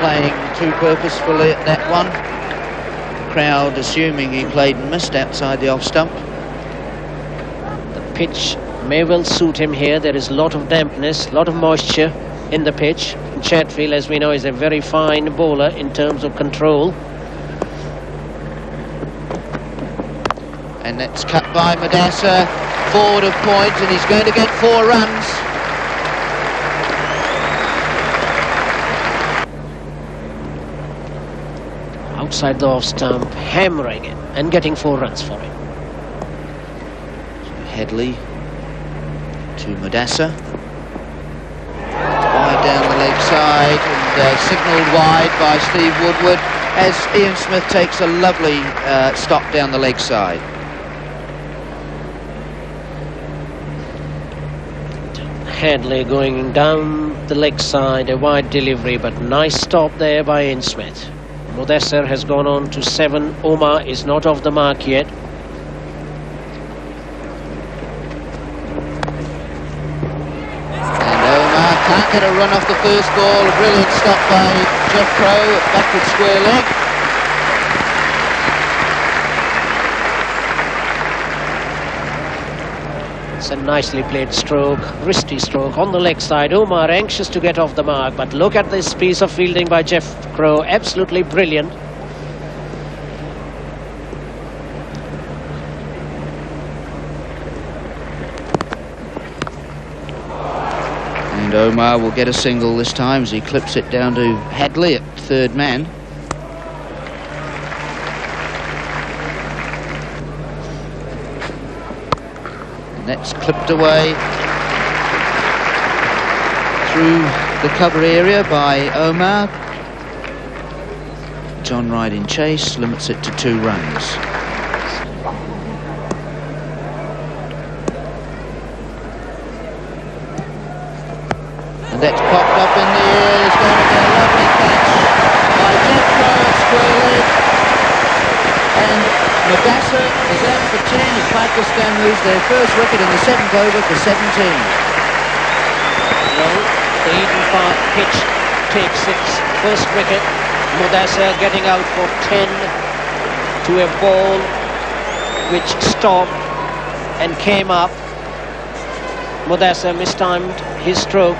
playing too purposefully at that one. The crowd assuming he played and missed outside the off stump. The pitch may well suit him here. There is a lot of dampness, a lot of moisture in the pitch. Chatfield, as we know, is a very fine bowler in terms of control. And that's cut by Madassa, forward of point, and he's going to get 4 runs. Outside the off stump, hammering it and getting 4 runs for him. Headley to Madassa. Wide down the leg side and signalled wide by Steve Woodward as Ian Smith takes a lovely stop down the leg side. Headley going down the leg side, a wide delivery, but nice stop there by Ian Smith. Mudassar has gone on to 7. Omar is not off the mark yet. And Omar can't get a run off the first ball. A brilliant stop by Jeff Crowe at backward square leg. It's a nicely played stroke, wristy stroke on the leg side. Omar anxious to get off the mark, but look at this piece of fielding by Jeff Crowe, absolutely brilliant. And Omar will get a single this time as he clips it down to Hadley at third man. That's clipped away through the cover area by Omar. John Wright in chase, limits it to 2 runs. And that's popped up in the air. There's going to be a lovely catch by Jeff Crowe at square leg. And Madassa is out for 10 as Pakistan lose their first wicket in the 7th over for 17. Well, the Eden Park pitch takes its first wicket. Mudassar getting out for 10 to a ball which stopped and came up. Mudassar mistimed his stroke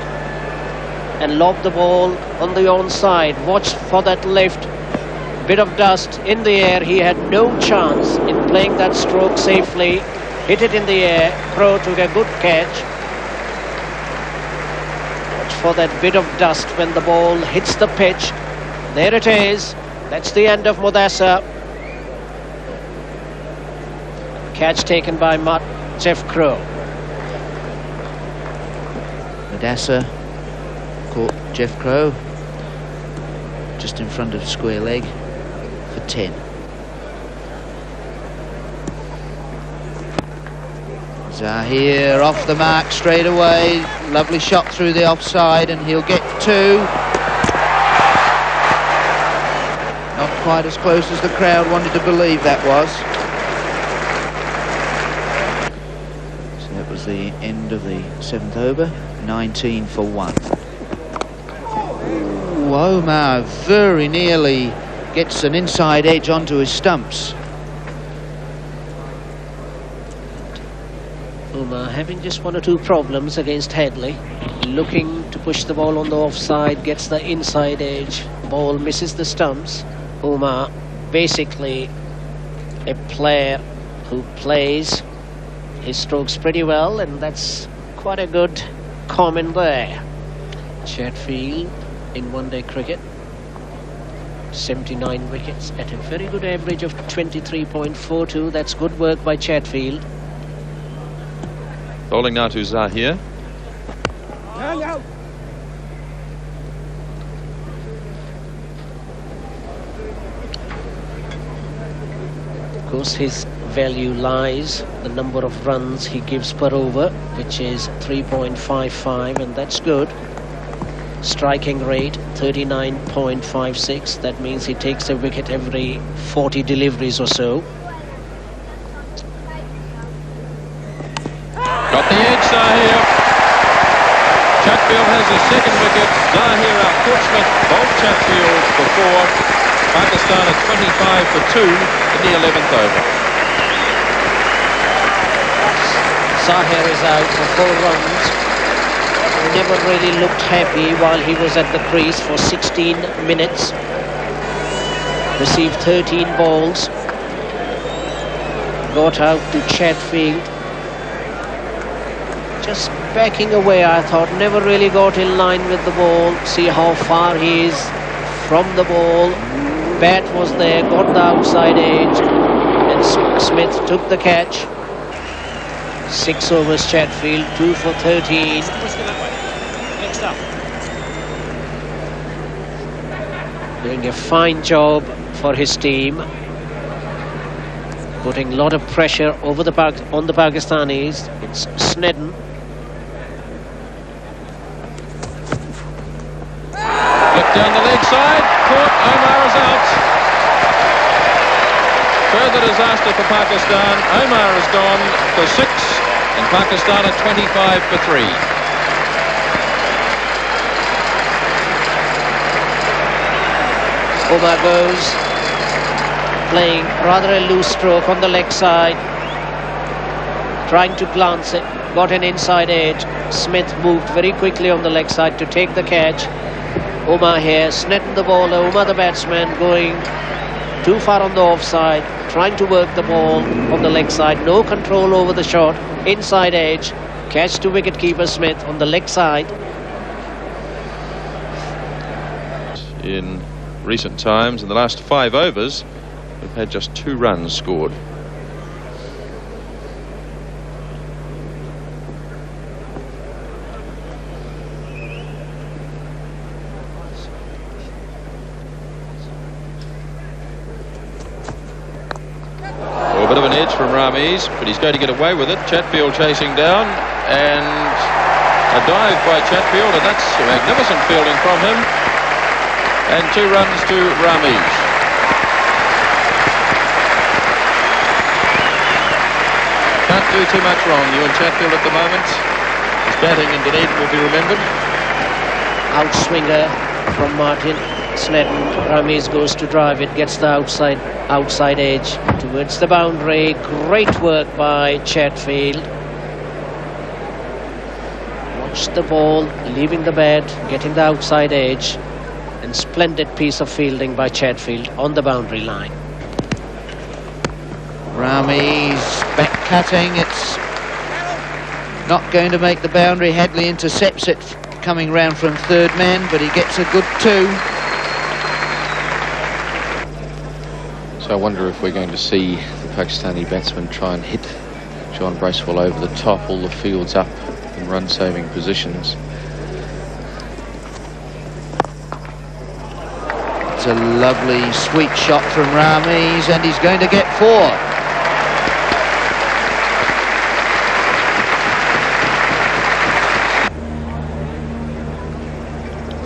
and lobbed the ball on the onside. Watch for that lift. Bit of dust in the air. He had no chance in playing that stroke safely. Hit it in the air. Crowe took a good catch. Watch for that bit of dust when the ball hits the pitch. There it is. That's the end of Mudassar. Catch taken by Jeff Crowe. Madassa caught Jeff Crowe just in front of square leg for 10. Zahir off the mark straight away. Lovely shot through the offside and he'll get 2. Not quite as close as the crowd wanted to believe that was. So that was the end of the 7th over. 19 for 1. Ooh, Omar very nearly gets an inside edge onto his stumps. Omar having just 1 or 2 problems against Headley. Looking to push the ball on the offside, gets the inside edge. Ball misses the stumps. Omar basically a player who plays his strokes pretty well, and that's quite a good comment there. Chatfield in one-day cricket, 79 wickets at a very good average of 23.42. That's good work by Chatfield. Bowling now to Zahir. Of course, his value lies the number of runs he gives per over, which is 3.55, and that's good. Striking rate 39.56. That means he takes a wicket every 40 deliveries or so. Got the edge, Zahir. Chatfield has his second wicket. Zahir out. Portsmouth bowled Chatfield for 4. Pakistan at 25 for 2 in the 11th over. Zahir is out for 4 runs. Never really looked happy while he was at the crease for 16 minutes. Received 13 balls. Got out to Chatfield. Just backing away, I thought. Never really got in line with the ball. See how far he is from the ball. Bat was there, got the outside edge, and Smith took the catch. 6 overs Chatfield, 2 for 13. Doing a fine job for his team, putting a lot of pressure over on the Pakistanis. It's Snedden. Flipped down the leg side, caught. Omar is out. Further disaster for Pakistan. Omar has gone for 6, and Pakistan at 25 for 3. Omar goes, playing rather a loose stroke on the leg side, trying to glance it, got an inside edge. Smith moved very quickly on the leg side to take the catch. Omar here, Snedden the bowler, Omar the batsman, going too far on the offside, trying to work the ball on the leg side, no control over the shot, inside edge, catch to wicketkeeper Smith on the leg side. In recent times, in the last 5 overs, we've had just 2 runs scored. Oh, a bit of an edge from Ramiz, but he's going to get away with it. Chatfield chasing down, and a dive by Chatfield, and that's magnificent fielding from him. And 2 runs to Ramiz. Can't do too much wrong, Ewan Chatfield at the moment. His batting in Dunedin will be remembered. Outswinger from Martin Snedden. Ramiz goes to drive it, gets the outside edge towards the boundary. Great work by Chatfield. Watch the ball, leaving the bat, getting the outside edge. And splendid piece of fielding by Chatfield on the boundary line. Ramiz back cutting. It's not going to make the boundary. Hadley intercepts it coming round from third man, but he gets a good 2. So I wonder if we're going to see the Pakistani batsman try and hit John Bracewell over the top, all the fields up in run-saving positions. It's a lovely, sweet shot from Ramiz, and he's going to get 4.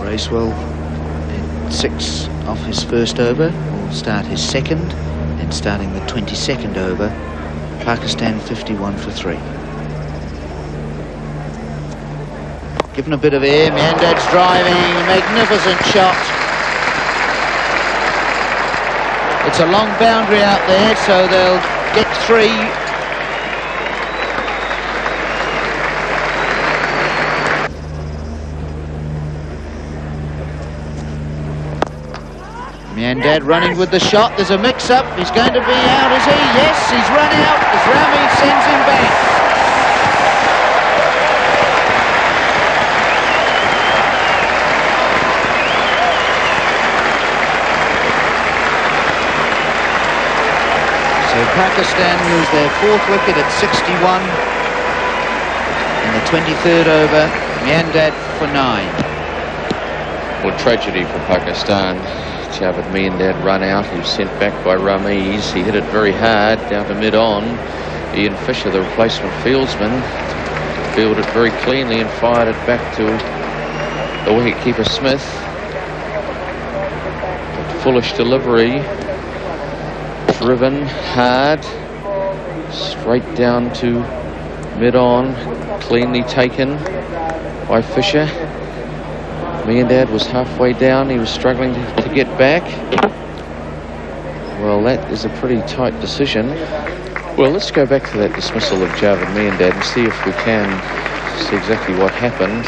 Bracewell in 6 off his first over, will start his second, and starting the 22nd over, Pakistan 51 for 3. Given a bit of air, Miandad's driving, magnificent shot. It's a long boundary out there, so they'll get 3. Miandad running with the shot. There's a mix-up. He's going to be out, is he? Yes, he's run out as Rami sends him back. So Pakistan lose their 4th wicket at 61. In the 23rd over, Miandad for 9. Well, tragedy for Pakistan. Javed Miandad run out. He was sent back by Ramiz. He hit it very hard down to mid-on. Ian Fisher, the replacement fieldsman, fielded it very cleanly and fired it back to the wicketkeeper Smith. But foolish delivery. Driven hard, straight down to mid-on, cleanly taken by Fisher. Meandad was halfway down. He was struggling to get back. Well, that is a pretty tight decision. Well, let's go back to that dismissal of Javid Meandad and see if we can see exactly what happened.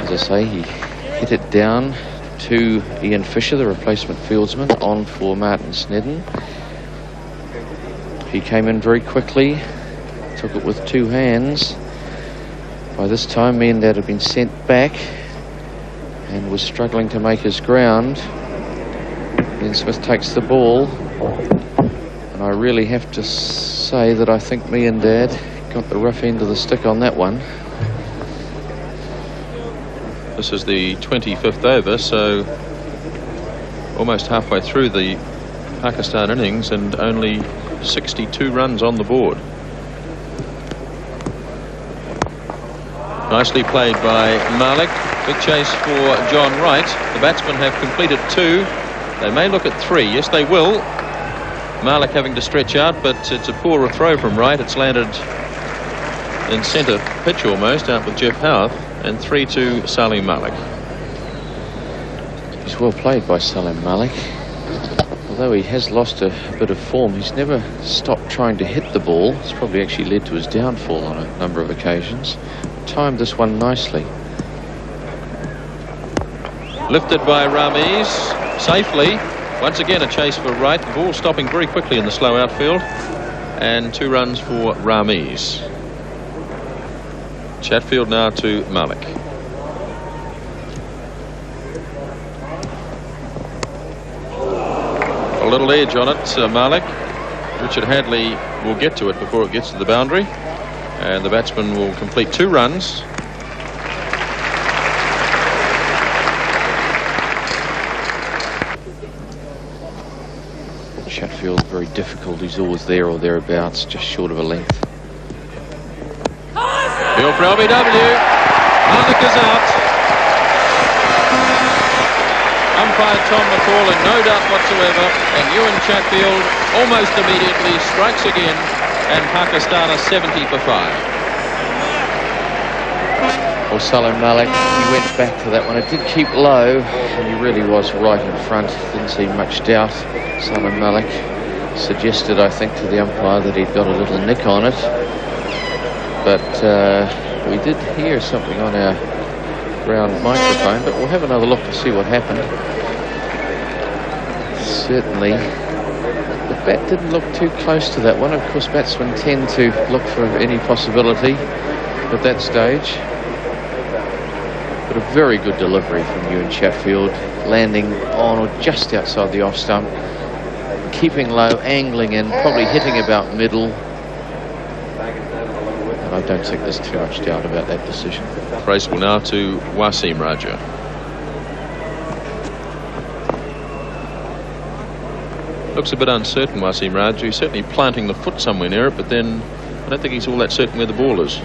As I say, he hit it down to Ian Fisher, the replacement fieldsman, on for Martin Snedden. He came in very quickly, took it with two hands. By this time, Meandad had been sent back and was struggling to make his ground. Then Smith takes the ball, and I really have to say that I think Meandad got the rough end of the stick on that one. This is the 25th over, so almost halfway through the Pakistan innings and only 62 runs on the board. Nicely played by Malik. Big chase for John Wright. The batsmen have completed 2. They may look at 3. Yes, they will. Malik having to stretch out, but it's a poorer throw from Wright. It's landed in centre pitch almost, out with Jeff Howarth, and 3 to Salim Malik. He's well played by Salim Malik. Although he has lost a bit of form, he's never stopped trying to hit the ball. It's probably actually led to his downfall on a number of occasions. Timed this one nicely. Lifted by Ramiz safely. Once again a chase for Wright. The ball stopping very quickly in the slow outfield. And 2 runs for Ramiz. Chatfield now to Malik. A little edge on it, Malik. Richard Hadley will get to it before it gets to the boundary. And the batsman will complete 2 runs. Chatfield, very difficult. He's always there or thereabouts, just short of a length. Field for LBW. Malik is out. Umpire Tom McCall in no doubt whatsoever. And Ewan Chatfield almost immediately strikes again. And Pakistan are 70 for 5. Well, Salim Malik, he went back to that one. It did keep low, and he really was right in front. Didn't see much doubt. Salim Malik suggested, I think, to the umpire that he'd got a little nick on it. But we did hear something on our ground microphone, but we'll have another look to see what happened. Certainly, the bat didn't look too close to that one. Of course, batsmen tend to look for any possibility at that stage. But a very good delivery from Ewan Chatfield, landing on or just outside the off stump, keeping low, angling in, probably hitting about middle. And I don't think there's too much doubt about that decision. Brace will now to Wasim Raja. Looks a bit uncertain, Wasim Raja. He's certainly planting the foot somewhere near it, but then I don't think he's all that certain where the ball is.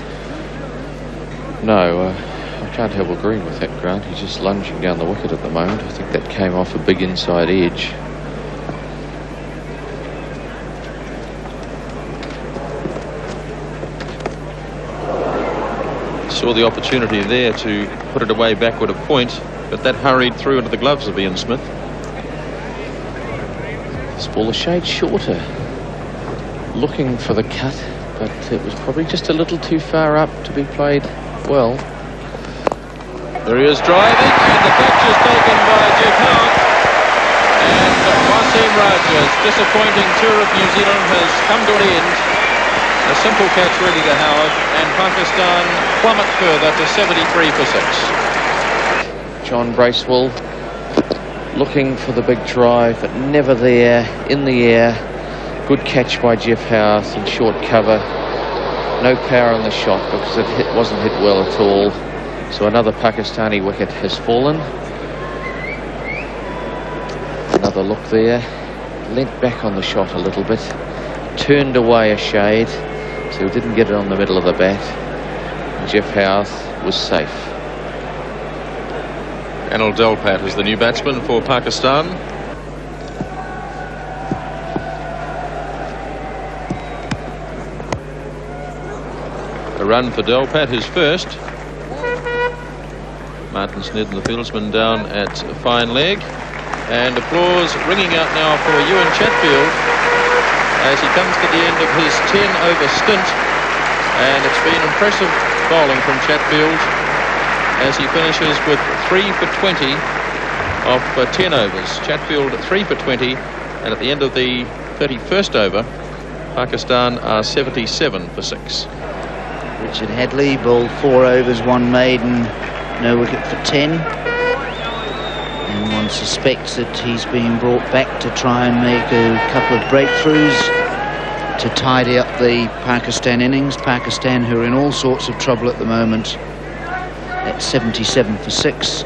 No, I can't help agreeing with that, Grant. He's just lunging down the wicket at the moment. I think that came off a big inside edge. Saw the opportunity there to put it away backward a point, but that hurried through into the gloves of Ian Smith. This ball a shade shorter, looking for the cut, but it was probably just a little too far up to be played well. There he is driving, and the catch is taken by Jeff Howarth. And Wasim Raja's disappointing tour of New Zealand has come to an end. A simple catch really to Howard, and Pakistan plummet further to 73 for 6. John Bracewell looking for the big drive, but never there, in the air. Good catch by Jeff Howarth in short cover. No power on the shot because it wasn't hit well at all. So another Pakistani wicket has fallen. Another look there. Leant back on the shot a little bit. Turned away a shade, so he didn't get it on the middle of the bat. And Jeff Howarth was safe. Anil Delpat is the new batsman for Pakistan. A run for Delpat, his first. Martin Snedden, the fieldsman, down at fine leg. And applause ringing out now for Ewan Chatfield as he comes to the end of his 10-over stint. And it's been impressive bowling from Chatfield as he finishes with 3 for 20 off 10 overs. Chatfield 3 for 20, and at the end of the 31st over, Pakistan are 77 for 6. Richard Hadley bowled 4 overs, 1 maiden, no wicket for 10. And one suspects that he's being brought back to try and make a couple of breakthroughs to tidy up the Pakistan innings. Pakistan, who are in all sorts of trouble at the moment, at 77 for 6.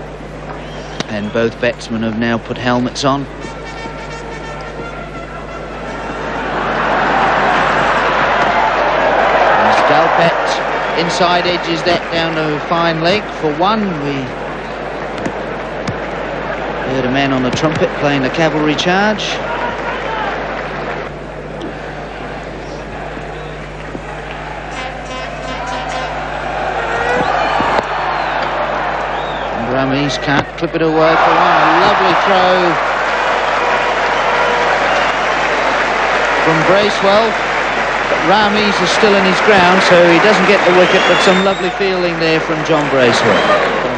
And both batsmen have now put helmets on. Dalpat inside edges that down to fine leg for 1. We heard a man on the trumpet playing the cavalry charge. And Rameez can't clip it away for 1. A lovely throw from Bracewell. But Rameez is still in his ground, so he doesn't get the wicket, but some lovely fielding there from John Bracewell.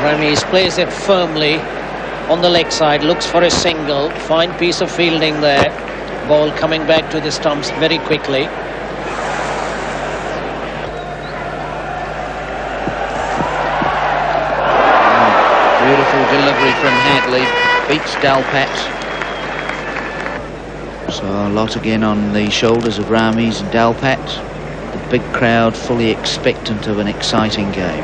Rameez plays it firmly on the leg side, looks for a single. Fine piece of fielding there. Ball coming back to the stumps very quickly. Beautiful delivery from Hadley. Beats Dalpat. So a lot again on the shoulders of Rameez and Dalpat. The big crowd fully expectant of an exciting game.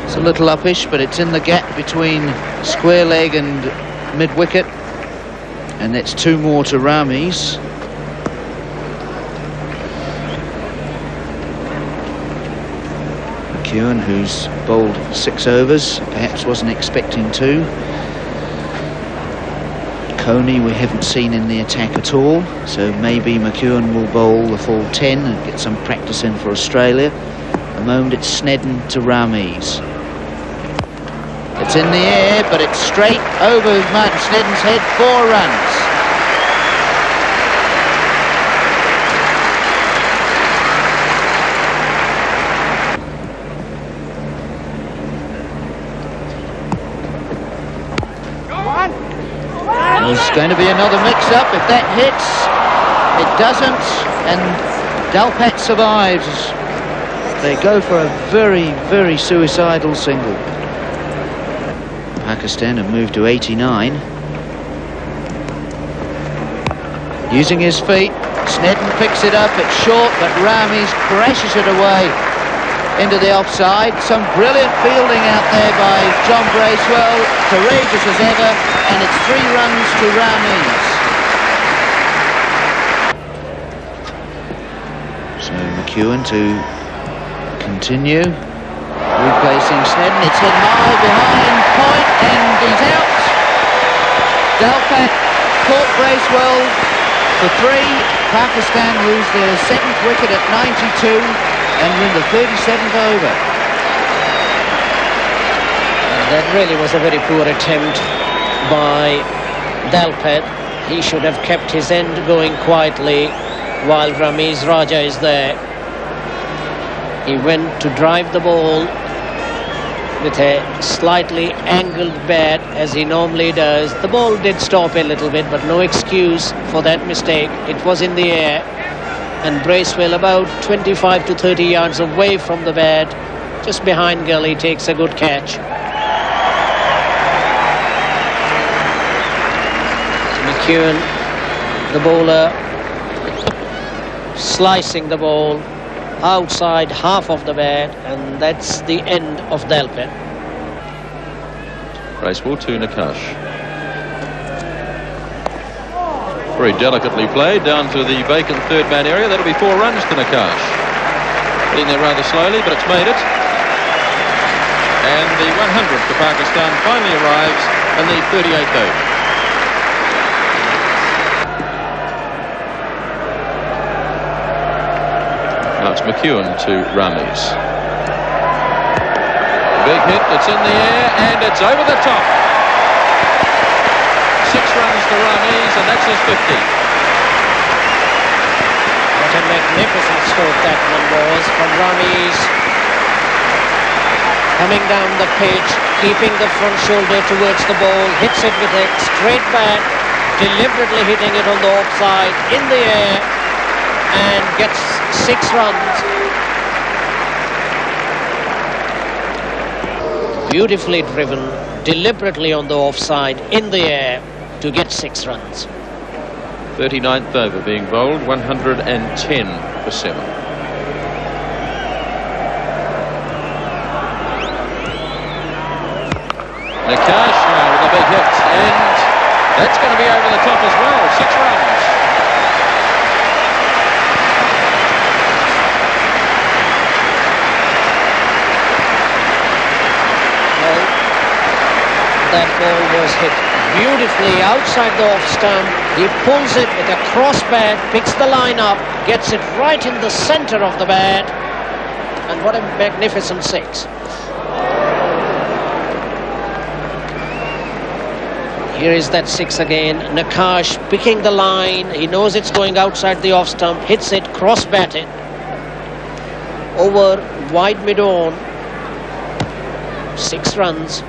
It's a little uppish, but it's in the gap between square leg and mid-wicket. And that's 2 more to Rameez. McEwen, who's bowled 6 overs, perhaps wasn't expecting 2. Coney we haven't seen in the attack at all, so maybe McEwen will bowl the full 10 and get some practice in for Australia. At the moment it's Snedden to Rameez. It's in the air, but it's straight over Martin Snedden's head. 4 runs. There's going to be another mix-up. If that hits, it doesn't, and Dalpat survives. They go for a very, very suicidal single. Pakistan have moved to 89. Using his feet, Snedden picks it up. It's short, but Rameez crashes it away into the offside. Some brilliant fielding out there by John Bracewell, courageous as ever, and it's 3 runs to Rameez. So McEwen to continue, replacing Snedden. It's hit high behind point, and he's out. Dalpat caught Bracewell for 3. Pakistan lose their 2nd wicket at 92. And win the 37th over. That really was a very poor attempt by Dalpat. He should have kept his end going quietly while Rameez Raja is there. He went to drive the ball with a slightly angled bat, as he normally does. The ball did stop a little bit, but no excuse for that mistake. It was in the air, and Bracewell, about 25 to 30 yards away from the bat, just behind Gully, takes a good catch. McEwen, the bowler, slicing the ball outside half of the bat, and that's the end of Dalpat. Bracewell to Nakash. Very delicately played down to the vacant 3rd man area. That'll be 4 runs to Nakash. Getting there rather slowly, but it's made it. And the 100th for Pakistan finally arrives in the 38th over. Now It's McEwen to Ramees. Big hit, it's in the air and it's over the top. 6 runs to Ramees and that's his 50. What a magnificent stroke that one was from Ramees. Coming down the pitch, keeping the front shoulder towards the ball, hits it with a straight bat, deliberately hitting it on the offside, in the air, and gets 6 runs. Beautifully driven, deliberately on the offside, in the air, to get 6 runs. 39th over being bowled, 110 for 7. Nakash now with a big hit, and that's going to be over the top as well. 6 runs. Well, that ball was hit beautifully outside the off stump. He pulls it with a cross bat, picks the line up, gets it right in the center of the bat, and what a magnificent 6. Here is that 6 again. Nakash picking the line. He knows it's going outside the off stump. Hits it, cross batted. Over wide mid-on. 6 runs.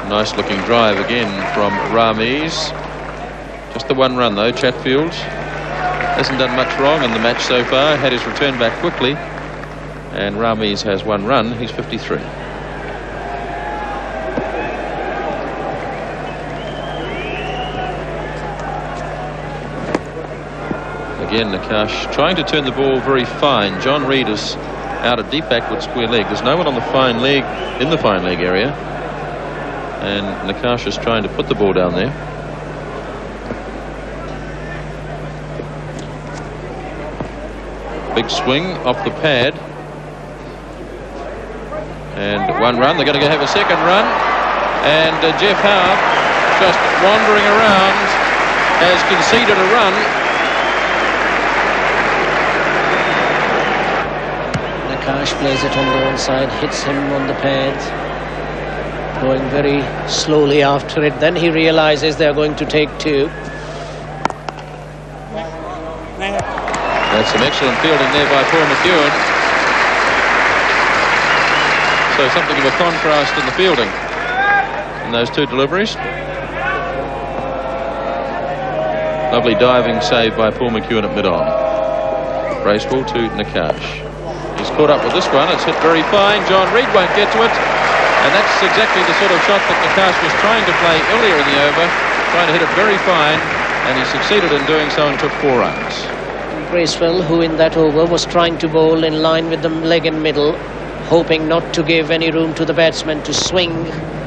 Nice looking drive again from Ramees. Just the 1 run though. Chatfield hasn't done much wrong in the match so far. Had his return back quickly. And Ramees has 1 run. He's 53. Again, Nakash trying to turn the ball very fine. John Reid is out a deep backward square leg. There's no one on the fine leg, in the fine leg area. And Nakash is trying to put the ball down there. Big swing off the pad. And 1 run. They're going to have a 2nd run. And Jeff Howe, just wandering around, has conceded a run. Nakash plays it on the one side, hits him on the pads, going very slowly after it. Then he realizes they're going to take 2. That's some excellent fielding there by Paul McEwen. So something of a contrast in the fielding in those 2 deliveries. Lovely diving save by Paul McEwen at mid-on. Bracewell to Nakash. He's caught up with this one. It's hit very fine. John Reid won't get to it. And that's exactly the sort of shot that Nakash was trying to play earlier in the over. Trying to hit it very fine. And he succeeded in doing so and took 4 runs. Bracewell, who in that over was trying to bowl in line with the leg and middle, hoping not to give any room to the batsman to swing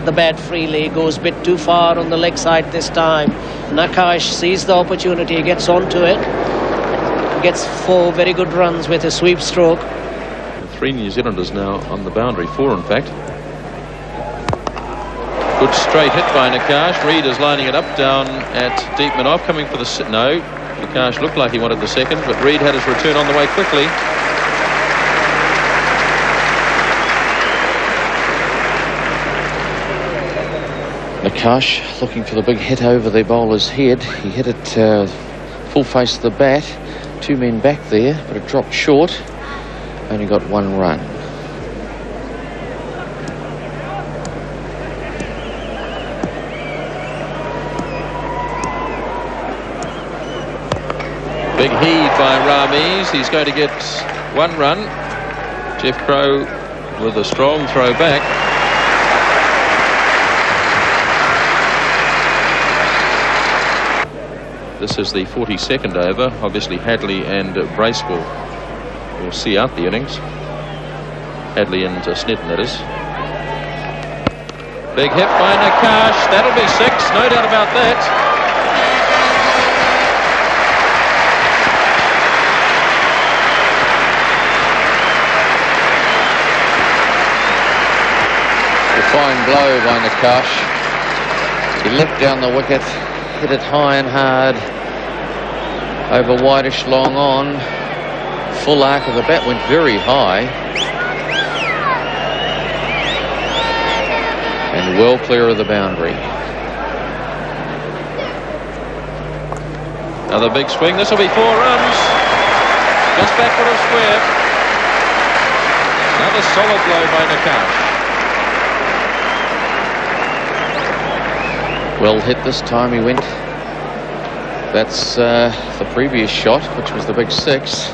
the bat freely, goes a bit too far on the leg side this time. Nakash sees the opportunity, gets onto it, gets 4 very good runs with a sweep stroke. 3 New Zealanders now on the boundary, 4 in fact. Good straight hit by Nakash. Reid is lining it up down at deep mid-off, coming for the... No, Nakash looked like he wanted the 2nd, but Reid had his return on the way quickly. Nakash looking for the big hit over the bowler's head. He hit it full face of the bat. 2 men back there, but it dropped short. Only got 1 run. Big heave by Ramees. He's going to get 1 run. Jeff Crow with a strong throw back. This is the 42nd over. Obviously Hadley and Bracewell will see out the innings. Hadley and Snedden, that is. Big hit by Nakash. That'll be 6, no doubt about that. A fine blow by Nakash. He leapt down the wicket hit it high and hard over wideish long on. Full arc of the bat went very high. And well clear of the boundary. Another big swing. This will be 4 runs. Just backward of square. Another solid blow by Nakash. Well hit this time. He went. That's the previous shot, which was the big 6.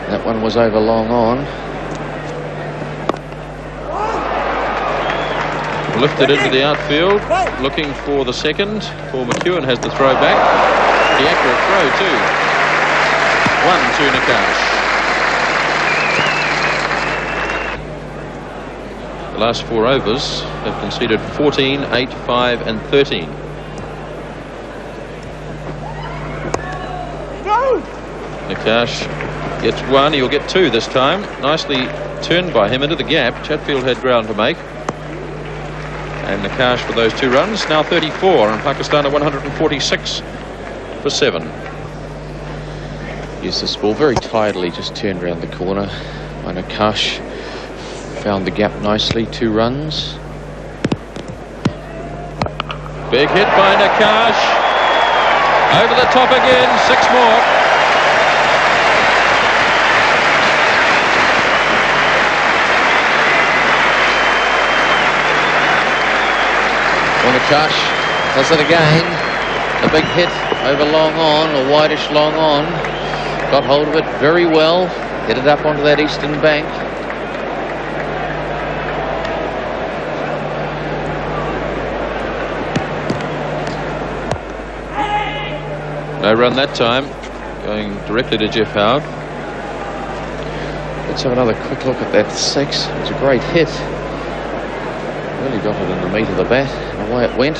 That one was over long on. Lifted into the outfield, looking for the second. Paul McEwen has the throw back. The accurate throw too. 1 to Nakash. The last 4 overs have conceded 14, 8, 5 and 13. Nakash gets 1, he'll get 2 this time. Nicely turned by him into the gap. Chatfield had ground to make. And Nakash for those 2 runs. Now 34 and Pakistan are 146 for 7. Yes, this ball very tidily just turned around the corner. Nakash found the gap nicely. 2 runs. Big hit by Nakash. Over the top again. 6 more. Nakash does it again. A big hit over long on, or wideish long on. Got hold of it very well. Hit it up onto that eastern bank. No run that time. Going directly to Jeff Howard. Let's have another quick look at that 6. It's a great hit. Really got it in the meat of the bat, and away it went.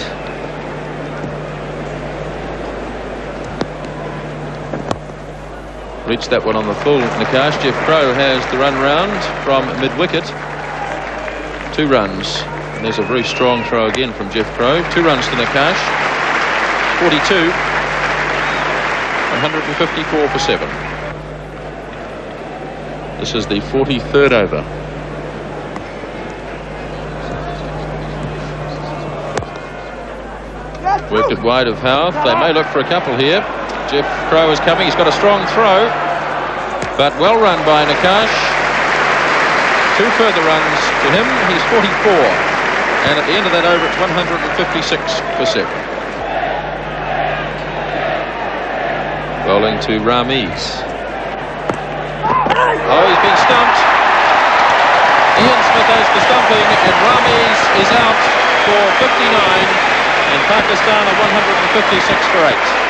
Reached that one on the full. Nakash. Jeff Crow has the run round from mid-wicket. 2 runs. And there's a very strong throw again from Jeff Crow. 2 runs to Nakash. 42. 154 for 7. This is the 43rd over. Worked it wide of Howarth. They may look for a couple here. Jeff Crow is coming. He's got a strong throw, but well run by Nakash. 2 further runs to him. He's 44. And at the end of that over, it's 156 for 7. Bowling to Rameez. Oh, he's been stumped. Ian Smith has the stumping, and Rameez is out for 59. And Pakistan are 156 for 8.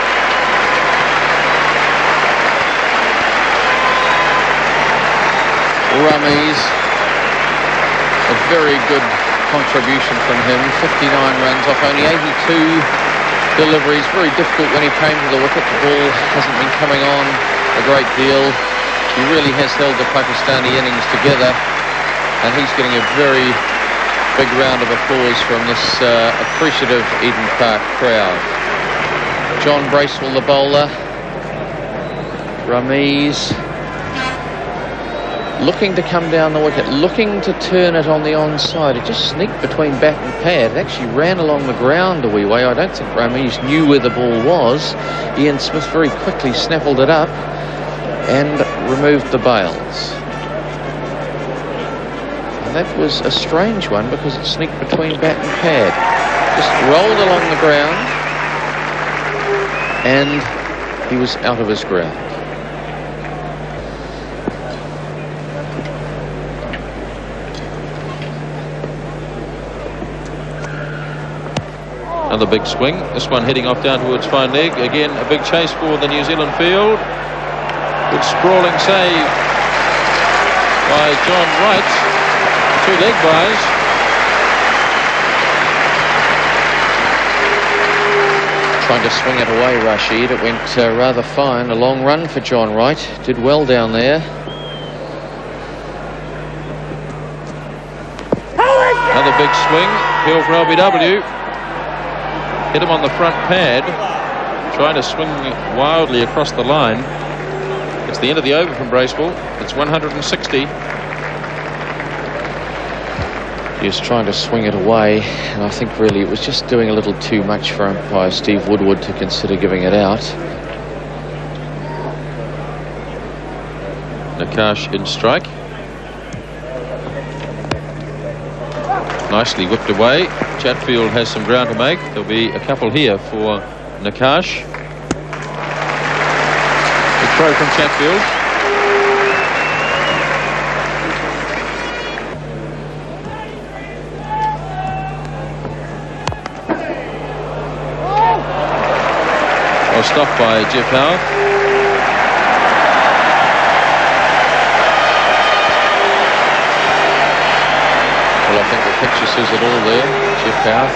Rameez, a very good contribution from him. 59 runs off only 82 deliveries. Very difficult when he came to the wicket. The ball hasn't been coming on a great deal. He really has held the Pakistani innings together, and he's getting a very big round of applause from this appreciative Eden Park crowd. John Bracewell, the bowler. Rameez looking to come down the wicket, looking to turn it on the onside. It just sneaked between bat and pad. It actually ran along the ground a wee way. I don't think Rameez knew where the ball was. Ian Smith very quickly snaffled it up and removed the bails. And that was a strange one because it sneaked between bat and pad. Just rolled along the ground and he was out of his ground. Another big swing. This one heading off down towards fine leg. Again, a big chase for the New Zealand field. Good sprawling save by John Wright. 2 leg byes. Trying to swing it away, Rashid. It went rather fine. A long run for John Wright. Did well down there. Another big swing. Hill for LBW. Hit him on the front pad. trying to swing wildly across the line. It's the end of the over from Bracewell. It's 160. He was trying to swing it away, and I think really it was just doing a little too much for umpire Steve Woodward to consider giving it out. Nakash in strike. Nicely whipped away. Chatfield has some ground to make. There'll be a couple here for Nakash. The throw from Chatfield. Well stopped by Jeff Howe. Well, I think the picture says it all there. Jeff Howe.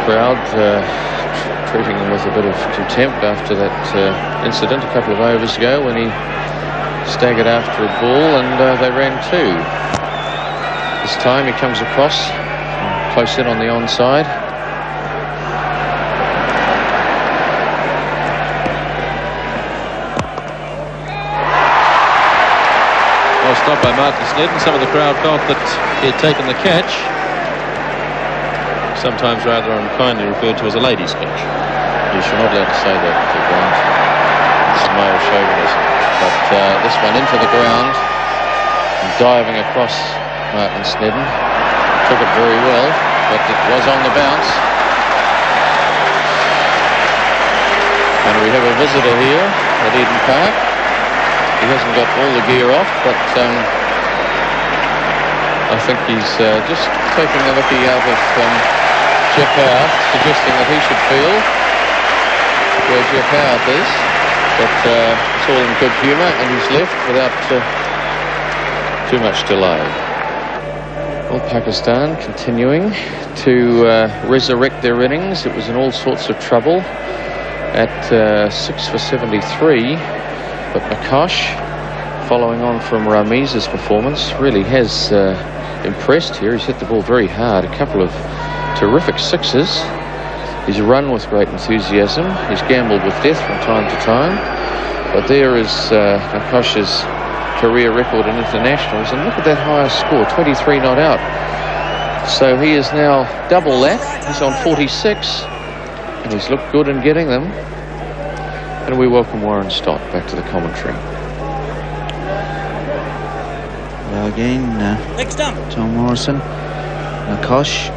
Crowd treating him with a bit of contempt after that incident a couple of overs ago when he staggered after a ball and they ran two. This time he comes across, close in on the onside. Well stopped by Martin Snedden. Some of the crowd felt that he had taken the catch. Sometimes rather unkindly referred to as a ladies' catch. Yes, you're not allowed to say that, Grant. It's male chauvinism. But this one into the ground, and diving across Martin Snedden. Took it very well, but it was on the bounce. And we have a visitor here at Eden Park. He hasn't got all the gear off, but I think he's just taking the mickey out of Jeff Howarth, suggesting that he should feel where Jeff Howarth is. But it's all in good humour, and he's left without too much delay. Well, Pakistan continuing to resurrect their innings. It was in all sorts of trouble at 6 for 73. But Nakash, following on from Ramiz's performance, really has impressed here. He's hit the ball very hard. A couple of terrific sixes. He's run with great enthusiasm. He's gambled with death from time to time. But there is Nakash's career record in internationals. And look at that highest score, 23 not out. So he is now double that. He's on 46. And he's looked good in getting them. And we welcome Warren Stott back to the commentary. Well, again, Next up, Tom Morrison, Nakash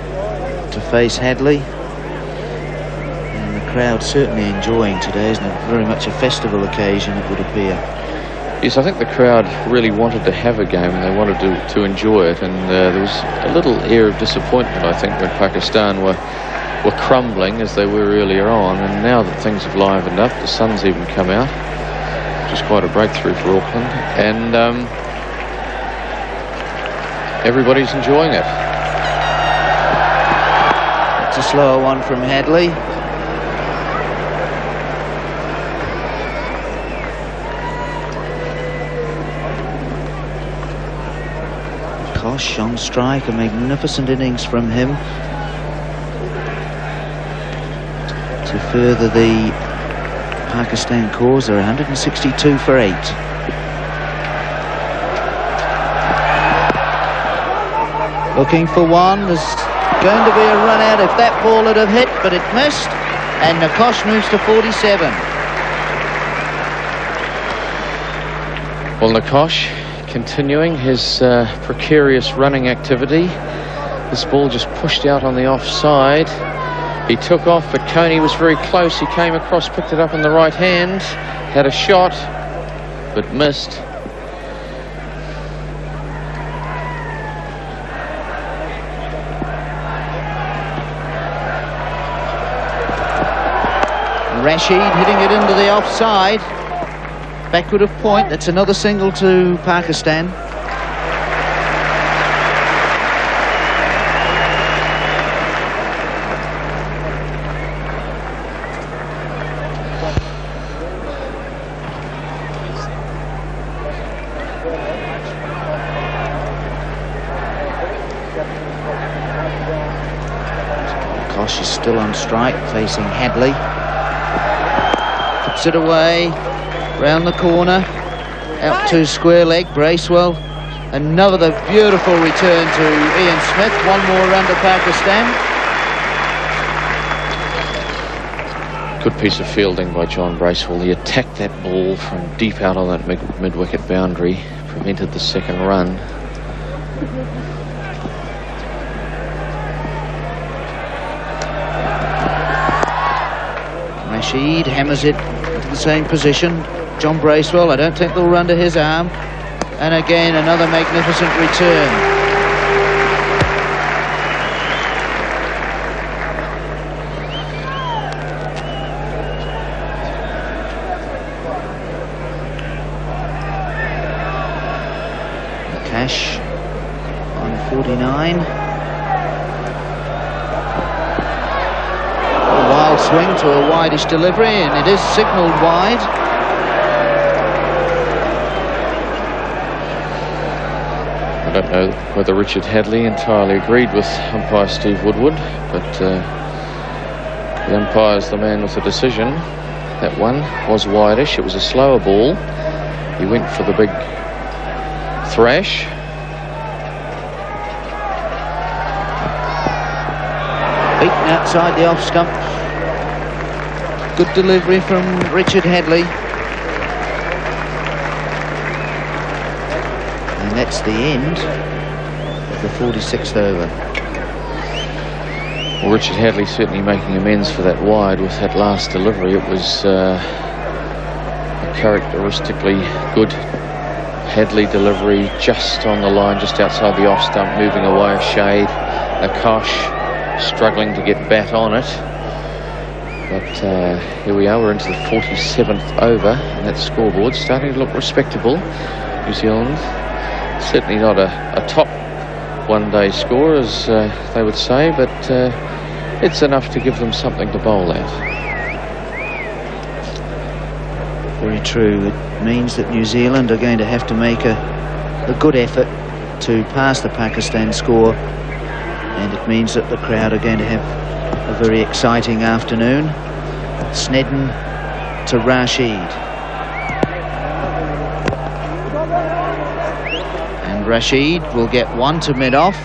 to face Hadley. And the crowd certainly enjoying today, isn't it? Very much a festival occasion, it would appear. Yes, I think the crowd really wanted to have a game and they wanted to enjoy it. And there was a little air of disappointment, I think, when Pakistan were crumbling as they were earlier on, and now that things have livened up, the sun's even come out, which is quite a breakthrough for Auckland, and everybody's enjoying it. It's a slower one from Hadley. Kosh on strike, a magnificent innings from him to further the Pakistan cause. They're 162 for 8. Looking for one. There's going to be a run out if that ball had have hit, but it missed, and Nakash moves to 47. Well, Nakash continuing his precarious running activity. This ball just pushed out on the offside. He took off, but Coney was very close. He came across, picked it up in the right hand, had a shot, but missed. Rashid hitting it into the offside. Backward of point. That's another single to Pakistan. Kosh is still on strike, facing Hadley. knocks it away, round the corner, out to square leg, Bracewell. Another beautiful return to Ian Smith, one more run to Pakistan. Good piece of fielding by John Bracewell. He attacked that ball from deep out on that mid-wicket boundary, prevented the second run. Rashid hammers it into the same position. John Bracewell, I don't think they'll run to his arm. And again, another magnificent return. Cash on 49. A wild swing to a wideish delivery, and it is signalled wide. I don't know whether Richard Hadlee entirely agreed with umpire Steve Woodward, but the umpire's the man with the decision. That one was wideish. It was a slower ball. He went for the big thrash. Beaten outside the off stump. Good delivery from Richard Hadlee. And that's the end of the 46th over. Well, Richard Hadlee certainly making amends for that wide with that last delivery. It was a characteristically good Hadlee delivery, just on the line, just outside the off stump, moving away a shade. Nakash struggling to get bat on it. But here we are, we're into the 47th over, and that scoreboard starting to look respectable. New Zealand, certainly not a top one-day score, as they would say, but it's enough to give them something to bowl at. Very true. It means that New Zealand are going to have to make a good effort to pass the Pakistan score, and it means that the crowd are going to have a very exciting afternoon. Snedden to Rashid. And Rashid will get one to mid-off.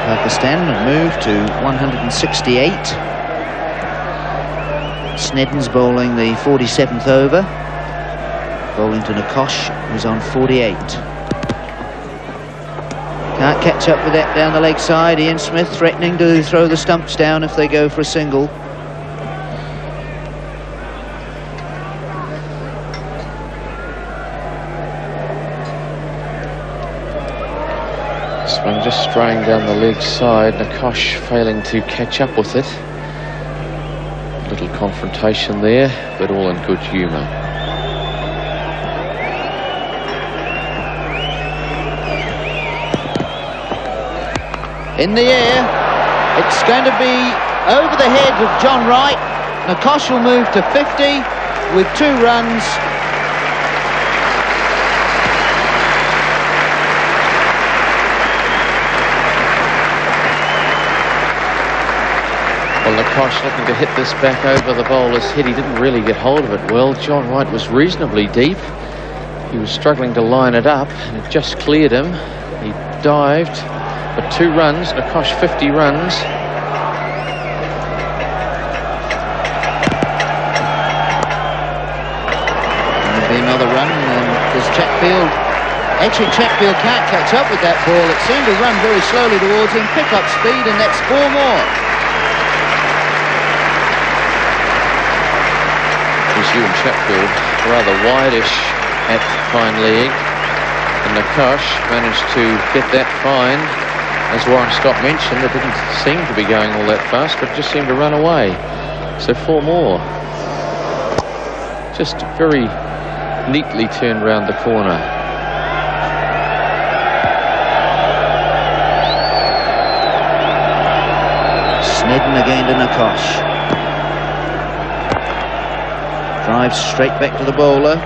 Pakistan have moved to 168. Snedden's bowling the 47th over. Bowling to Nakash, who's on 48. Can't catch up with that down the leg side. Ian Smith threatening to throw the stumps down if they go for a single. One just straying down the leg side, Nakash failing to catch up with it. A little confrontation there, but all in good humour. In the air, it's going to be over the head of John Wright. Nakash will move to 50 with 2 runs. Well, Nakash looking to hit this back over the bowler's head. He didn't really get hold of it well. John Wright was reasonably deep. He was struggling to line it up, and it just cleared him. He dived for 2 runs. Nakash 50 runs. There'll be another run, and there's Chatfield. Actually, Chatfield can't catch up with that ball. It seemed to run very slowly towards him, pick up speed, and that's 4 more. Ewan Chatfield rather wideish at fine leg, and Nakash managed to get that fine. As Warren Scott mentioned, it didn't seem to be going all that fast, but just seemed to run away. So 4 more. Just very neatly turned round the corner. Snedden again to Nakash. Drives straight back to the bowler.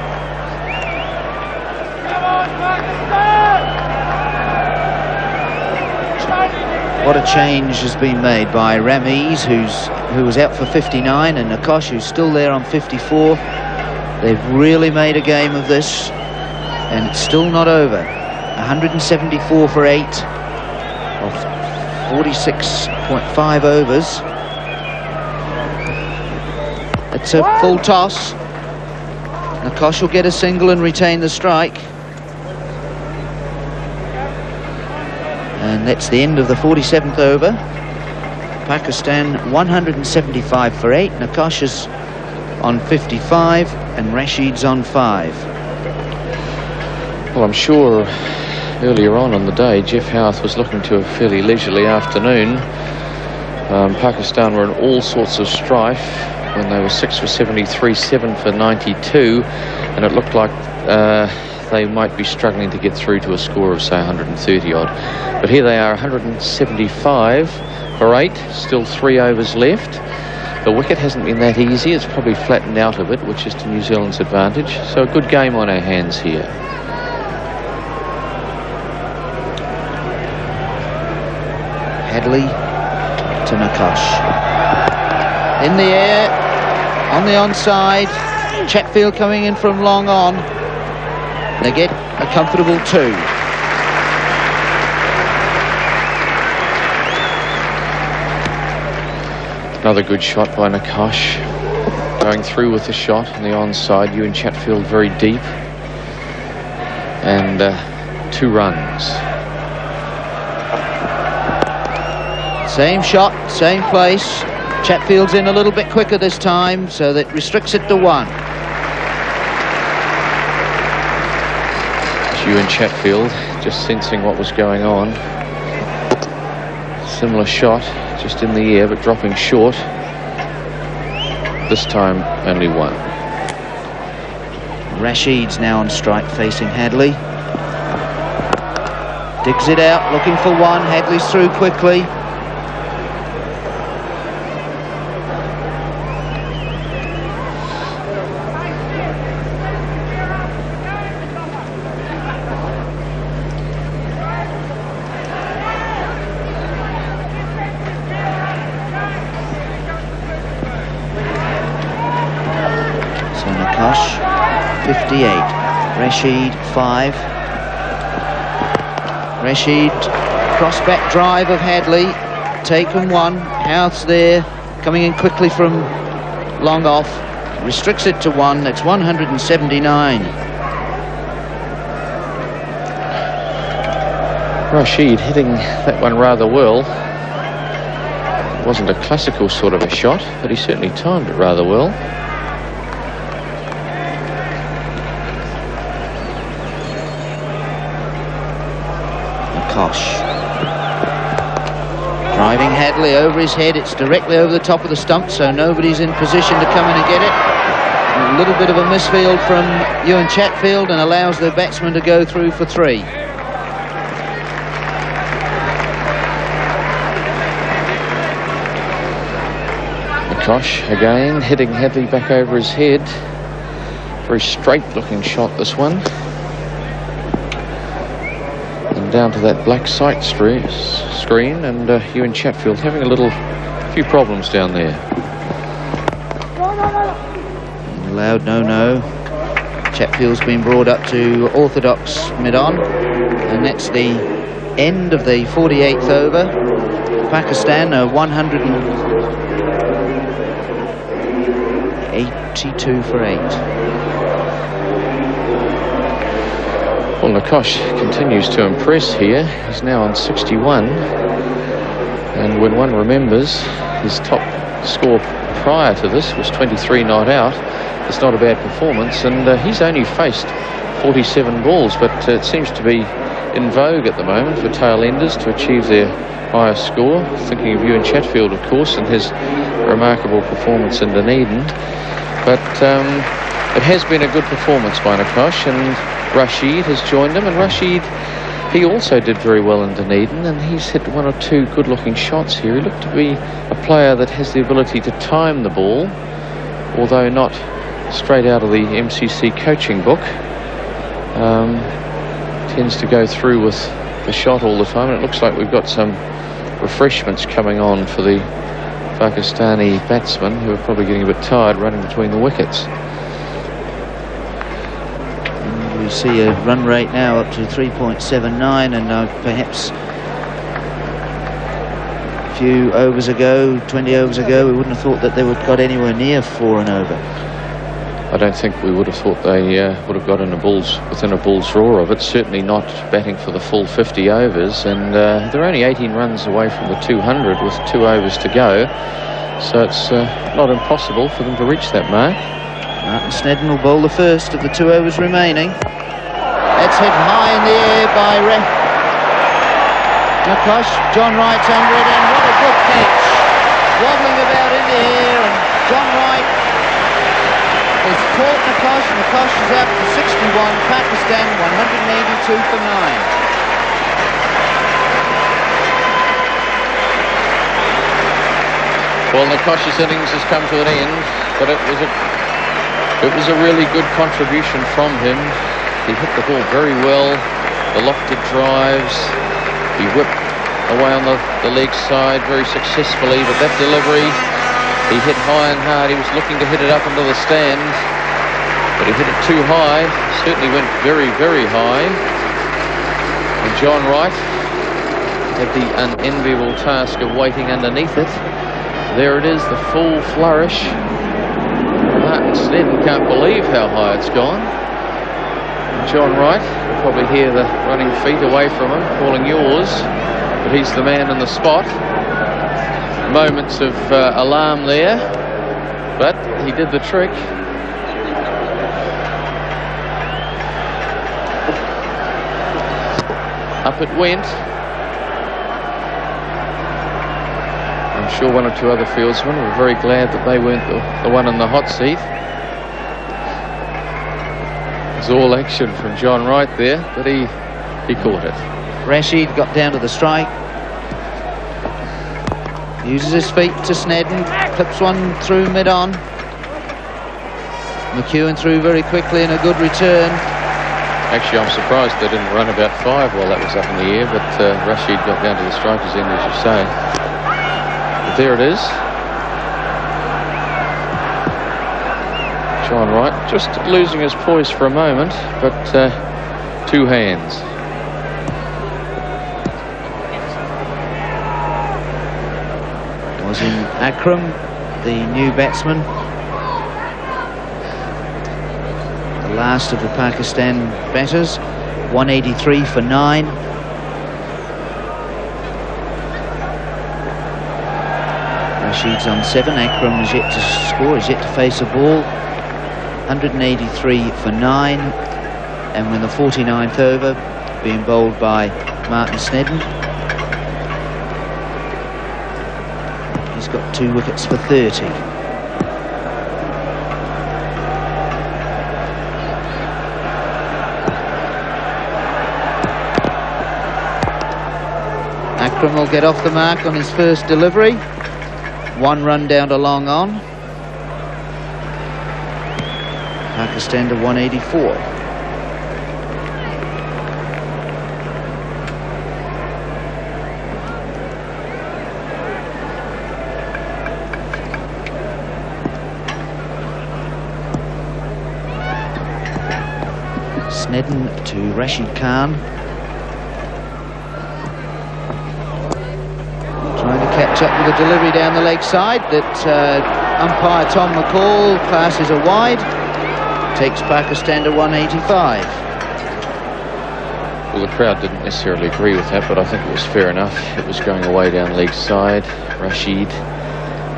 What a change has been made by Rameez, who was out for 59, and Nakash, who's still there on 54. They've really made a game of this, and it's still not over. 174 for 8 of 46.5 overs. It's a full toss. Nakash will get a single and retain the strike. And that's the end of the 47th over. Pakistan 175 for 8. Nakash is on 55 and Rashid's on 5. Well, I'm sure earlier on the day Jeff Howarth was looking to a fairly leisurely afternoon. Pakistan were in all sorts of strife when they were 6 for 73, 7 for 92, and it looked like they might be struggling to get through to a score of, say, 130 odd. But here they are, 175 for 8, still 3 overs left. The wicket hasn't been that easy. It's probably flattened out a bit, which is to New Zealand's advantage. So a good game on our hands here. Hadley to Nakash. In the air, on the onside. Chatfield coming in from long on. They get a comfortable 2. Another good shot by Nakash. Going through with the shot on the onside. Ewan Chatfield very deep. And 2 runs. Same shot, same place. Chatfield's in a little bit quicker this time, so that restricts it to 1. Ewan Chatfield just sensing what was going on. Similar shot, just in the air but dropping short. This time only 1. Rashid's now on strike facing Hadley. Digs it out, looking for 1. Hadley's through quickly. So Nakash 58, Rashid 5. Rashid, cross-back drive of Hadley, taken 1. Howarth's there, coming in quickly from long off, restricts it to 1. That's 179. Rashid hitting that one rather well. It wasn't a classical sort of a shot, but he certainly timed it rather well. Nakash driving Hadley over his head. It's directly over the top of the stump, so nobody's in position to come in and get it. A little bit of a misfield from Ewan Chatfield and allows the batsman to go through for 3. Nakash again hitting Hadley back over his head. Very straight looking shot, this one. And down to that black sight screen, and Ewan Chatfield having a few problems down there. Allowed no. Chatfield's been brought up to orthodox mid-on, and that's the end of the 48th over. Pakistan are 182 for 8. Well, Nakash continues to impress here. He's now on 61, and when one remembers his top score prior to this was 23 not out, it's not a bad performance, and he's only faced 47 balls, but it seems to be in vogue at the moment for tail-enders to achieve their highest score. Thinking of Ewan Chatfield, of course, and his remarkable performance in Dunedin. But it has been a good performance by Nakash, and Rashid has joined him, and Rashid, he also did very well in Dunedin, and he's hit 1 or 2 good-looking shots here. He looked to be a player that has the ability to time the ball, although not straight out of the MCC coaching book. Tends to go through with the shot all the time, and it looks like we've got some refreshments coming on for the Pakistani batsmen, who are probably getting a bit tired running between the wickets. And we see a run rate now up to 3.79, and perhaps a few overs ago, 20 overs ago, we wouldn't have thought that they would have got anywhere near 4 and over. I don't think we would have thought they would have got within a bull's roar of it. Certainly not batting for the full 50 overs, and they're only 18 runs away from the 200 with 2 overs to go, so it's not impossible for them to reach that mark. Martin Snedden will bowl the first of the 2 overs remaining. It's hit high in the air by Nakosh. John Wright's under it, and what a good catch. Wobbling about in the air, and John Wright has caught Nakosh. Nakosh is out for 61. Pakistan 182 for 9. Well, Nakosh's innings has come to an end, but it was a really good contribution from him. He hit the ball very well, the lofted drives. He whipped away on the leg side very successfully, but that delivery, he hit high and hard. He was looking to hit it up into the stands, but he hit it too high. Certainly went very, very high. And John Wright had the unenviable task of waiting underneath it. There it is, the full flourish. Martin Snedden can't believe how high it's gone. And John Wright, you'll probably hear the running feet away from him, calling yours, but he's the man in the spot. Moments of alarm there, but he did the trick. Up it went. I'm sure 1 or 2 other fieldsmen were very glad that they weren't the one in the hot seat. It was all action from John Wright there, but he caught it. Rashid got down to the strike. Uses his feet to Snedden, clips one through mid-on. McEwen through very quickly and a good return. Actually, I'm surprised they didn't run about 5 while that was up in the air, but Rashid got down to the striker's end, as you say. But there it is. John Wright just losing his poise for a moment, but 2 hands. In Akram, the new batsman, the last of the Pakistan batters. 183 for 9. Rashid's on 7. Akram is yet to score, is yet to face a ball. 183 for 9, and when the 49th over, being bowled by Martin Snedden. He's got 2 wickets for 30. Akram will get off the mark on his first delivery. 1 run down to long on. Pakistan to 184. Snedden to Rashid Khan. Trying to catch up with a delivery down the leg side that umpire Tom McCall classes a wide. Takes Pakistan to 185. Well, the crowd didn't necessarily agree with that, but I think it was fair enough. It was going away down leg side. Rashid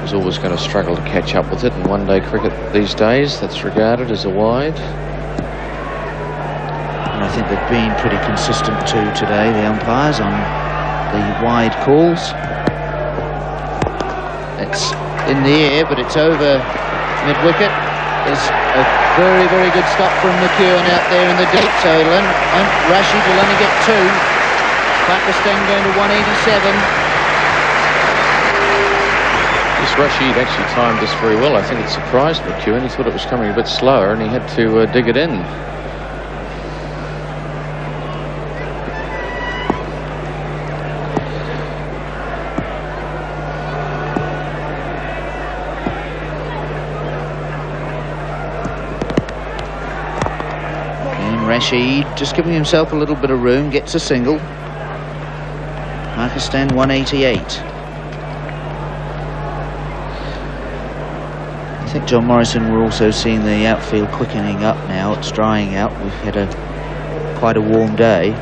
was always going to struggle to catch up with it. In one-day cricket these days, that's regarded as a wide. And I think they've been pretty consistent too today, the umpires, on the wide calls. It's in the air, but it's over mid-wicket. There's a very, very good stop from McEwen out there in the deep, so Rashid will only get 2. Pakistan going to 187. You Yes, Rashid actually timed this very well. I think it surprised McEwen. He thought it was coming a bit slower and he had to dig it in. And Rashid just giving himself a little bit of room, gets a single. Pakistan 188. I think John Morrison, we're also seeing the outfield quickening up now. It's drying out. We've had quite a warm day,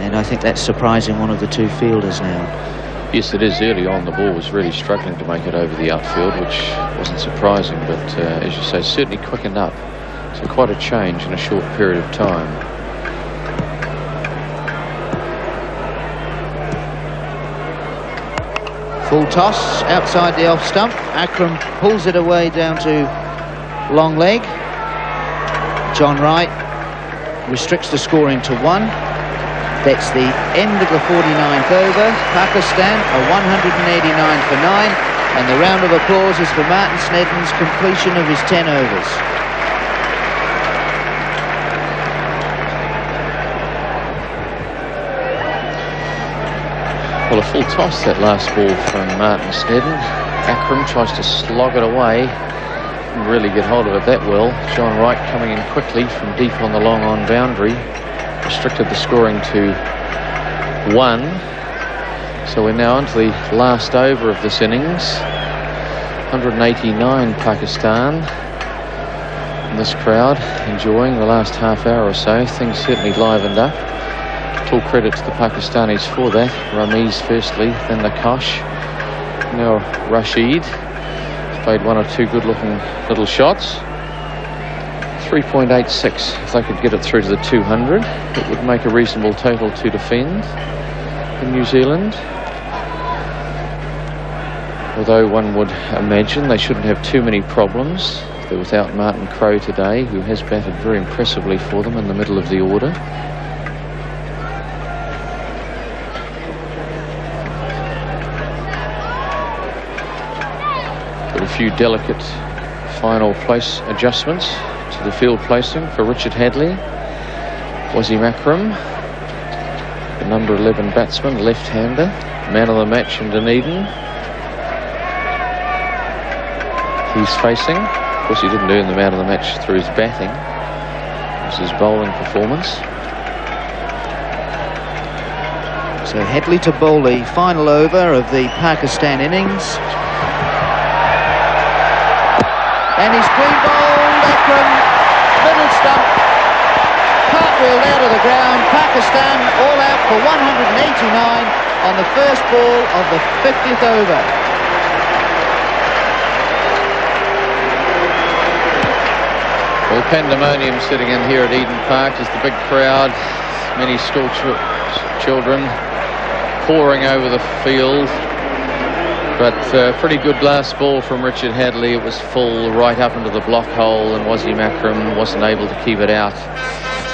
and I think that's surprising one of the two fielders now. Yes, it is. Early on, the ball was really struggling to make it over the outfield, which wasn't surprising, but as you say, certainly quickened up. So quite a change in a short period of time. Full toss outside the off stump. Akram pulls it away down to long leg. John Wright restricts the scoring to 1. That's the end of the 49th over. Pakistan are 189 for 9, and the round of applause is for Martin Snedden's completion of his 10 overs. Well, a full toss, that last ball from Martin Snedden. Akram tries to slog it away. Didn't really get hold of it that well. John Wright coming in quickly from deep on the long on boundary. Restricted the scoring to 1. So we're now on to the last over of this innings. 189 Pakistan. And this crowd enjoying the last half hour or so. Things certainly livened up. Full credit to the Pakistanis for that. Ramiz firstly, then Nakash. Now Rashid played 1 or 2 good-looking little shots. 3.86. If they could get it through to the 200, it would make a reasonable total to defend in New Zealand. Although one would imagine they shouldn't have too many problems. They're without Martin Crowe today, who has batted very impressively for them in the middle of the order. A few delicate final place adjustments to the field placing for Richard Hadlee. Wasim Akram, the number 11 batsman, left-hander, man of the match in Dunedin. He's facing. Of course, he didn't earn the man of the match through his batting. It was his bowling performance. So Hadlee to bowl the final over of the Pakistan innings. And he's clean bowled. Akram, middle stump, cartwheeled out of the ground. Pakistan all out for 189 on the first ball of the 50th over. Well, pandemonium sitting in here at Eden Park as the big crowd, many school children pouring over the field. But pretty good last ball from Richard Hadlee. It was full right up into the block hole, and Wasim Akram wasn't able to keep it out.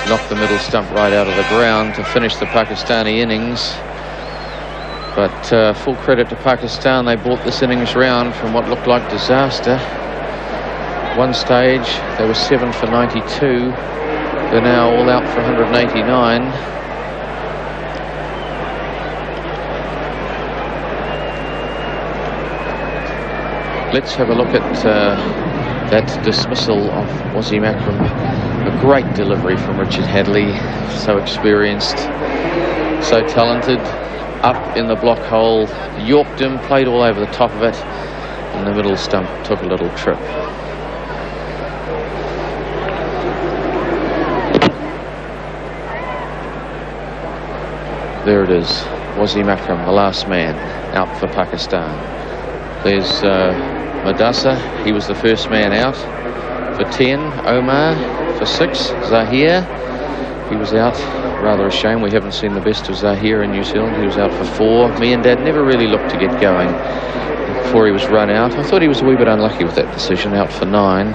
Knocked the middle stump right out of the ground to finish the Pakistani innings. But full credit to Pakistan. They brought this innings round from what looked like disaster. One stage, they were 7 for 92. They're now all out for 189. Let's have a look at that dismissal of Wasim Akram. A great delivery from Richard Hadlee. So experienced, so talented. Up in the block hole, yorked him, played all over the top of it, and the middle stump took a little trip. There it is, Wasim Akram, the last man out for Pakistan. There's Madasa, he was the first man out for 10. Omar for 6. Zahir, he was out. Rather a shame we haven't seen the best of Zahir in New Zealand. He was out for 4. Me and Dad never really looked to get going before he was run out. I thought he was a wee bit unlucky with that decision, out for 9.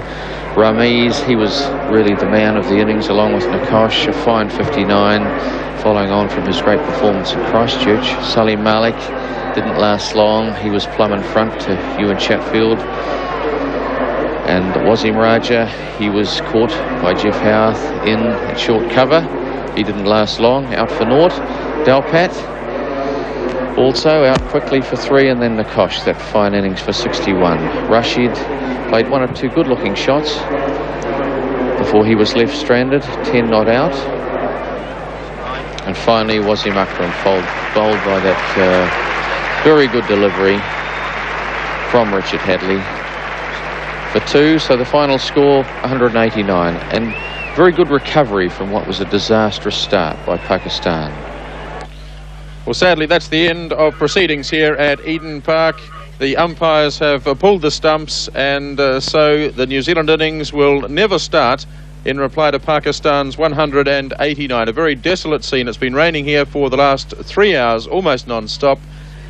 Ramiz, he was really the man of the innings, along with Nakash, a fine 59, following on from his great performance in Christchurch. Salim Malik, didn't last long. He was plumb in front to Ewan Chatfield. And Wasim Raja, he was caught by Jeff Howarth in short cover. He didn't last long, out for naught. Dalpat also out quickly for 3, and then Nikosh, that fine innings for 61. Rashid played 1 or 2 good-looking shots before he was left stranded, 10 not out. And finally, Wasim Akram bowled by that very good delivery from Richard Hadlee for 2. So the final score, 189. And very good recovery from what was a disastrous start by Pakistan. Well, sadly, that's the end of proceedings here at Eden Park. The umpires have pulled the stumps, and so the New Zealand innings will never start in reply to Pakistan's 189. A very desolate scene. It's been raining here for the last 3 hours, almost non-stop,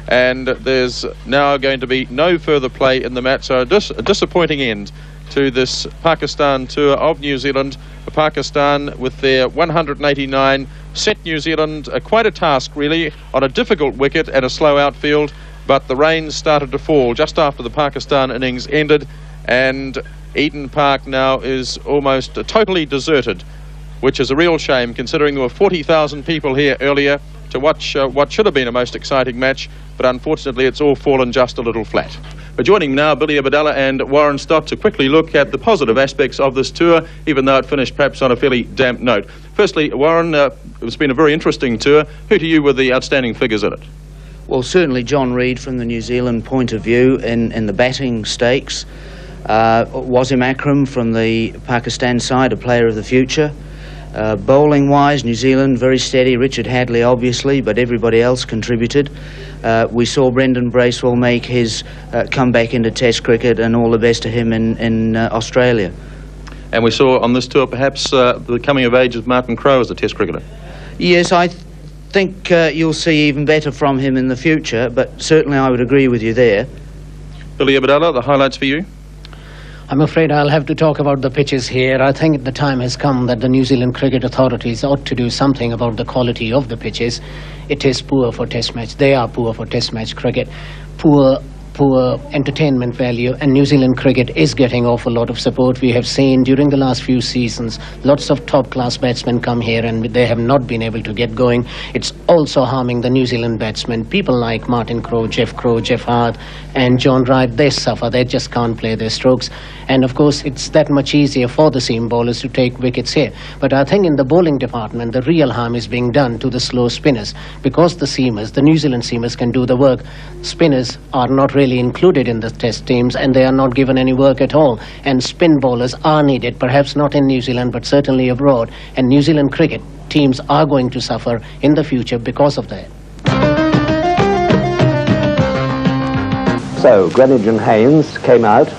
and there's now going to be no further play in the match. So a disappointing end to this Pakistan tour of New Zealand. Pakistan, with their 189, set New Zealand quite a task, really, on a difficult wicket and a slow outfield, but the rain started to fall just after the Pakistan innings ended, and Eden Park now is almost totally deserted, which is a real shame, considering there were 40,000 people here earlier to watch what should have been a most exciting match, but unfortunately it's all fallen just a little flat. But joining now, Billy Abdallah and Warren Stott to quickly look at the positive aspects of this tour, even though it finished perhaps on a fairly damp note. Firstly, Warren, it's been a very interesting tour. Who to you were the outstanding figures in it? Well, certainly John Reid from the New Zealand point of view in the batting stakes. Wasim Akram from the Pakistan side, a player of the future. Bowling-wise, New Zealand, very steady. Richard Hadlee, obviously, but everybody else contributed. We saw Brendan Bracewell make his comeback into Test cricket, and all the best to him in Australia. And we saw on this tour, perhaps, the coming of age of Martin Crowe as a Test cricketer. Yes, I think you'll see even better from him in the future, but certainly I would agree with you there. Billy Abdallah, the highlights for you? I'm afraid I'll have to talk about the pitches here. I think the time has come that the New Zealand cricket authorities ought to do something about the quality of the pitches. It is poor for Test match. They are poor for Test match cricket. Poor entertainment value, and New Zealand cricket is getting awful lot of support. We have seen during the last few seasons lots of top class batsmen come here and they have not been able to get going. It's also harming the New Zealand batsmen. People like Martin Crowe, Jeff Hart and John Wright, they suffer. They just can't play their strokes, and of course it's that much easier for the seam bowlers to take wickets here. But I think in the bowling department the real harm is being done to the slow spinners, because the seamers, the New Zealand seamers, can do the work. Spinners are not really included in the Test teams, and they are not given any work at all, and spin bowlers are needed, perhaps not in New Zealand but certainly abroad, and New Zealand cricket teams are going to suffer in the future because of that. So Greenidge and Haynes came out